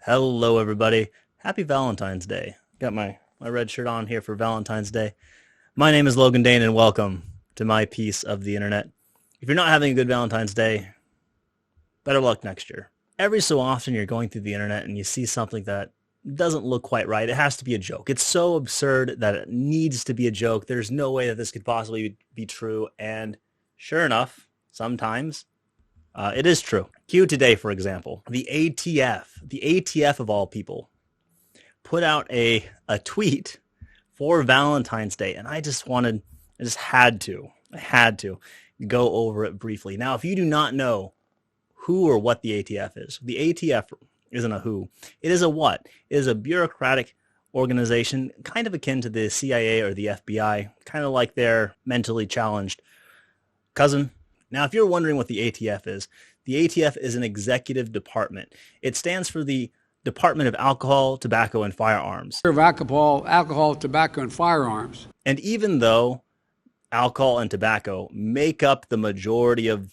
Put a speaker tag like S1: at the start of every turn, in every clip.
S1: Hello, everybody. Happy Valentine's Day. Got my red shirt on here for Valentine's Day. My name is Logan Dane, and welcome to my piece of the internet. If you're not having a good Valentine's Day, better luck next year. Every so often, you're going through the internet and you see something that doesn't look quite right. It has to be a joke. It's so absurd that it needs to be a joke. There's no way that this could possibly be true. And sure enough, sometimes it is true. Cue today, for example, the ATF of all people, put out a tweet for Valentine's Day, and I had to go over it briefly. Now, if you do not know who or what the ATF is, the ATF isn't a who. It is a what. It is a bureaucratic organization, kind of akin to the CIA or the FBI, kind of like their mentally challenged cousin. Now, if you're wondering what the ATF is an executive department. It stands for the Department of Alcohol, Tobacco, and Firearms.
S2: Of alcohol, tobacco, and firearms.
S1: And even though alcohol and tobacco make up the majority of,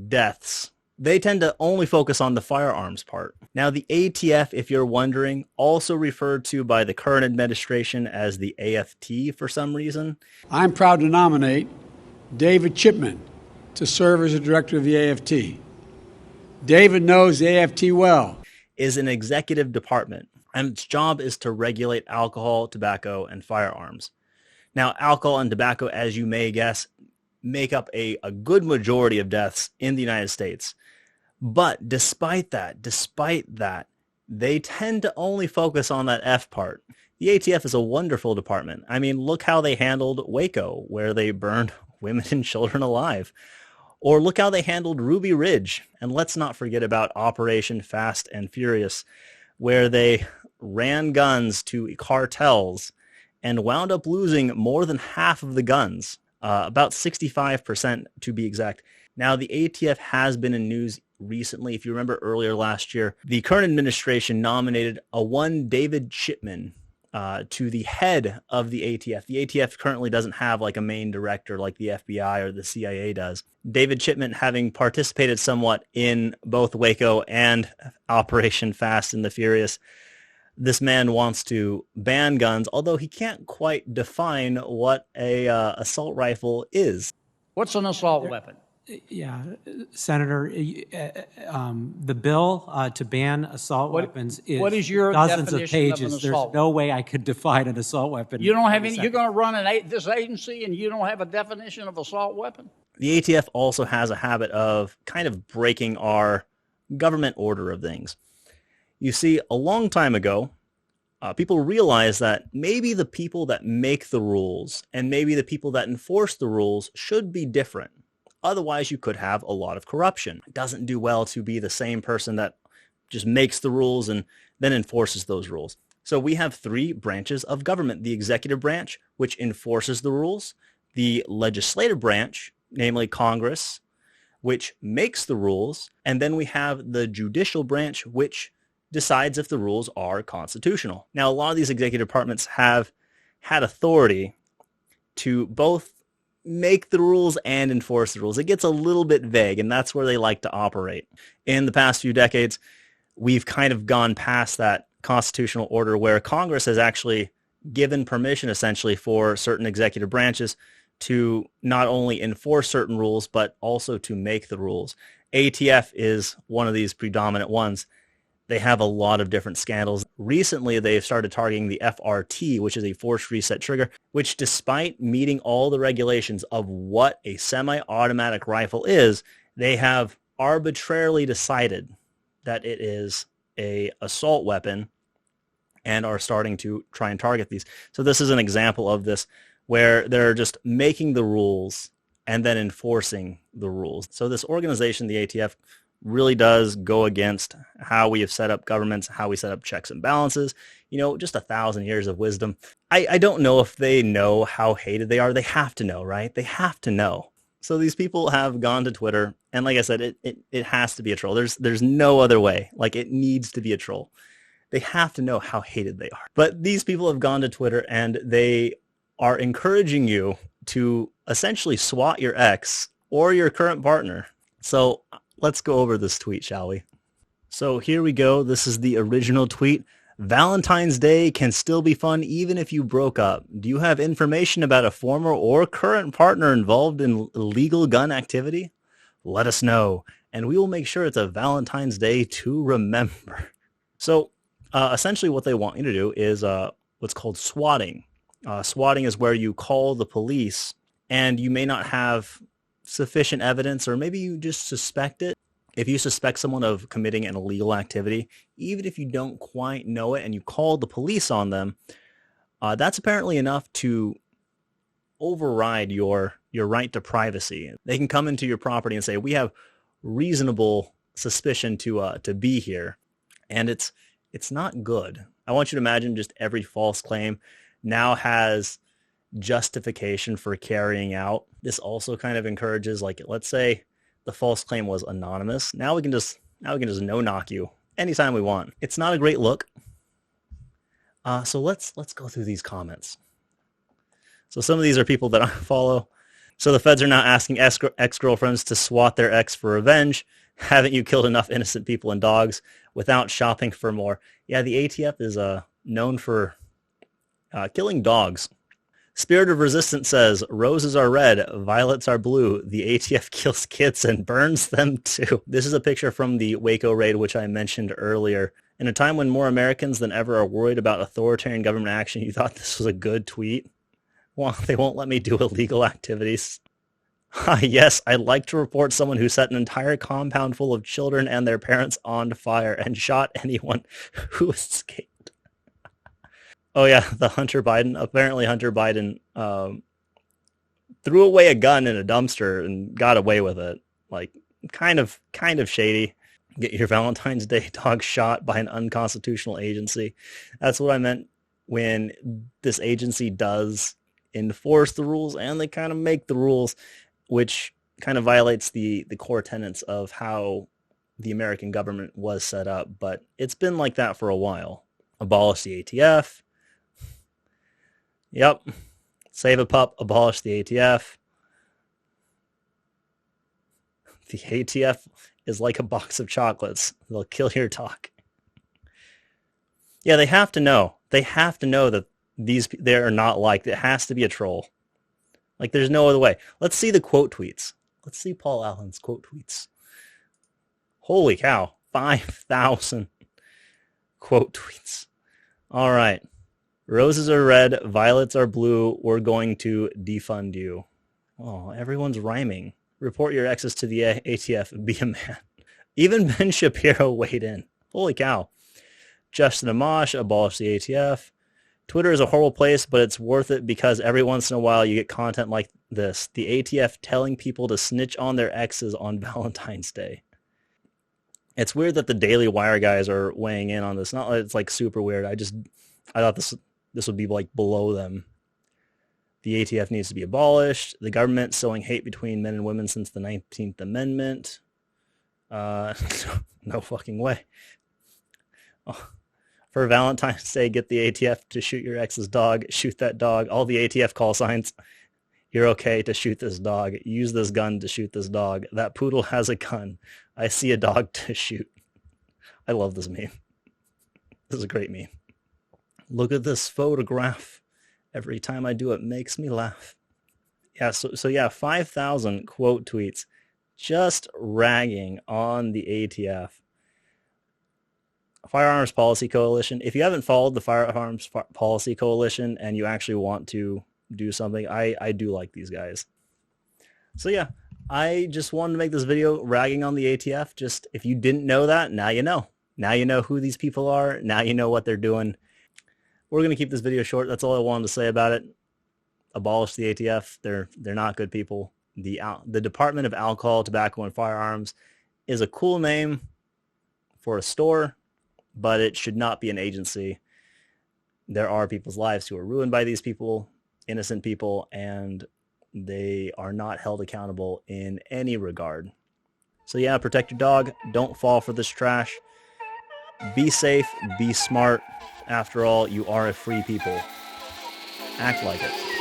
S1: deaths, they tend to only focus on the firearms part. Now, the ATF, if you're wondering, also referred to by the current administration as the AFT for some reason.
S2: I'm proud to nominate David Chipman to serve as the director of the AFT. David knows the AFT well.
S1: Is an executive department, and its job is to regulate alcohol, tobacco, and firearms. Now, alcohol and tobacco, as you may guess, make up a good majority of deaths in the United States. But despite that, they tend to only focus on that F part. The ATF is a wonderful department. I mean, look how they handled Waco, where they burned women and children alive. Or look how they handled Ruby Ridge. And let's not forget about Operation Fast and Furious, where they ran guns to cartels and wound up losing more than half of the guns, about 65% to be exact. Now, the ATF has been in news recently. If you remember earlier last year, the current administration nominated a one David Chipman to the head of the ATF. The ATF currently doesn't have like a main director like the FBI or the CIA does. David Chipman, having participated somewhat in both Waco and Operation Fast and the Furious, this man wants to ban guns, although he can't quite define what a assault rifle is.
S3: What's an assault weapon?
S4: Yeah, Senator, the bill to ban assault weapons is
S3: what is your
S4: dozens of
S3: definition of an
S4: pages.
S3: assault
S4: There's no way I could define an assault weapon.
S3: You don't have any. You're going to run this agency, and you don't have a definition of assault weapon.
S1: The ATF also has a habit of kind of breaking our government order of things. You see, a long time ago, people realized that maybe the people that make the rules and maybe the people that enforce the rules should be different. Otherwise, you could have a lot of corruption. It doesn't do well to be the same person that just makes the rules and then enforces those rules. So we have three branches of government: the executive branch, which enforces the rules; the legislative branch, namely Congress, which makes the rules; and then we have the judicial branch, which decides if the rules are constitutional. Now, a lot of these executive departments have had authority to both make the rules and enforce the rules. It gets a little bit vague, and that's where they like to operate. In the past few decades, we've kind of gone past that constitutional order where Congress has actually given permission essentially for certain executive branches to not only enforce certain rules, but also to make the rules. ATF is one of these predominant ones. They have a lot of different scandals. Recently, they've started targeting the FRT, which is a forced reset trigger, which despite meeting all the regulations of what a semi-automatic rifle is, they have arbitrarily decided that it is an assault weapon and are starting to try and target these. So this is an example of this where they're just making the rules and then enforcing the rules. So this organization, the ATF, really does go against how we have set up governments, how we set up checks and balances, just 1,000 years of wisdom. I don't know if they know how hated they are. They have to know, right? They have to know. So these people have gone to Twitter, and like I said, it has to be a troll. There's no other way. Like, it needs to be a troll. They have to know how hated they are. But these people have gone to Twitter, and they are encouraging you to essentially swat your ex or your current partner. So let's go over this tweet, shall we? So here we go. This is the original tweet. Valentine's Day can still be fun even if you broke up. Do you have information about a former or current partner involved in illegal gun activity? Let us know, and we will make sure it's a Valentine's Day to remember. So essentially what they want you to do is what's called swatting. Swatting is where you call the police and you may not have sufficient evidence, or maybe you just suspect it. If you suspect someone of committing an illegal activity, even if you don't quite know it and you call the police on them, that's apparently enough to override your right to privacy. They can come into your property and say, we have reasonable suspicion to be here. And it's not good. I want you to imagine just every false claim now has justification for carrying out. This also kind of encourages, like, let's say the false claim was anonymous. Now we can just no knock you anytime we want. It's not a great look. So let's go through these comments. So some of these are people that I follow. So the feds are now asking ex-girlfriends to swat their ex for revenge. Haven't you killed enough innocent people and dogs without shopping for more? Yeah, the ATF is known for killing dogs. Spirit of Resistance says, roses are red, violets are blue. The ATF kills kids and burns them too. This is a picture from the Waco raid, which I mentioned earlier. In a time when more Americans than ever are worried about authoritarian government action, you thought this was a good tweet? Well, they won't let me do illegal activities. Yes, I'd like to report someone who set an entire compound full of children and their parents on fire and shot anyone who escaped. Oh yeah, the Hunter Biden. Apparently Hunter Biden threw away a gun in a dumpster and got away with it. Like, kind of shady. Get your Valentine's Day dog shot by an unconstitutional agency. That's what I meant when this agency does enforce the rules, and they kind of make the rules, which kind of violates the core tenets of how the American government was set up. But it's been like that for a while. Abolish the ATF. Yep. Save a pup, abolish the ATF. The ATF is like a box of chocolates. They'll kill your dog. Yeah, they have to know. They have to know that they are not liked. It has to be a troll. Like, there's no other way. Let's see the quote tweets. Let's see Paul Allen's quote tweets. Holy cow. 5,000 quote tweets. All right. Roses are red, violets are blue. We're going to defund you. Oh, everyone's rhyming. Report your exes to the ATF and be a man. Even Ben Shapiro weighed in. Holy cow. Justin Amash, abolish the ATF. Twitter is a horrible place, but it's worth it because every once in a while you get content like this. The ATF telling people to snitch on their exes on Valentine's Day. It's weird that the Daily Wire guys are weighing in on this. Not that it's like super weird. I thought this would be like below them. The ATF needs to be abolished. The government sowing hate between men and women since the 19th Amendment. No fucking way. Oh. For Valentine's Day, get the ATF to shoot your ex's dog. Shoot that dog. All the ATF call signs. You're okay to shoot this dog. Use this gun to shoot this dog. That poodle has a gun. I see a dog to shoot. I love this meme. This is a great meme. Look at this photograph. Every time I do it, makes me laugh. Yeah, so yeah, 5,000 quote tweets just ragging on the ATF. Firearms Policy Coalition. If you haven't followed the Firearms Policy Coalition and you actually want to do something, I do like these guys. So yeah, I just wanted to make this video ragging on the ATF. Just, if you didn't know that, now you know. Now you know who these people are. Now you know what they're doing. We're going to keep this video short. That's all I wanted to say about it. Abolish the ATF. They're not good people. The Department of Alcohol, Tobacco, and Firearms is a cool name for a store, but it should not be an agency. There are people's lives who are ruined by these people, innocent people, and they are not held accountable in any regard. So yeah, protect your dog. Don't fall for this trash. Be safe. Be smart. After all, you are a free people. Act like it.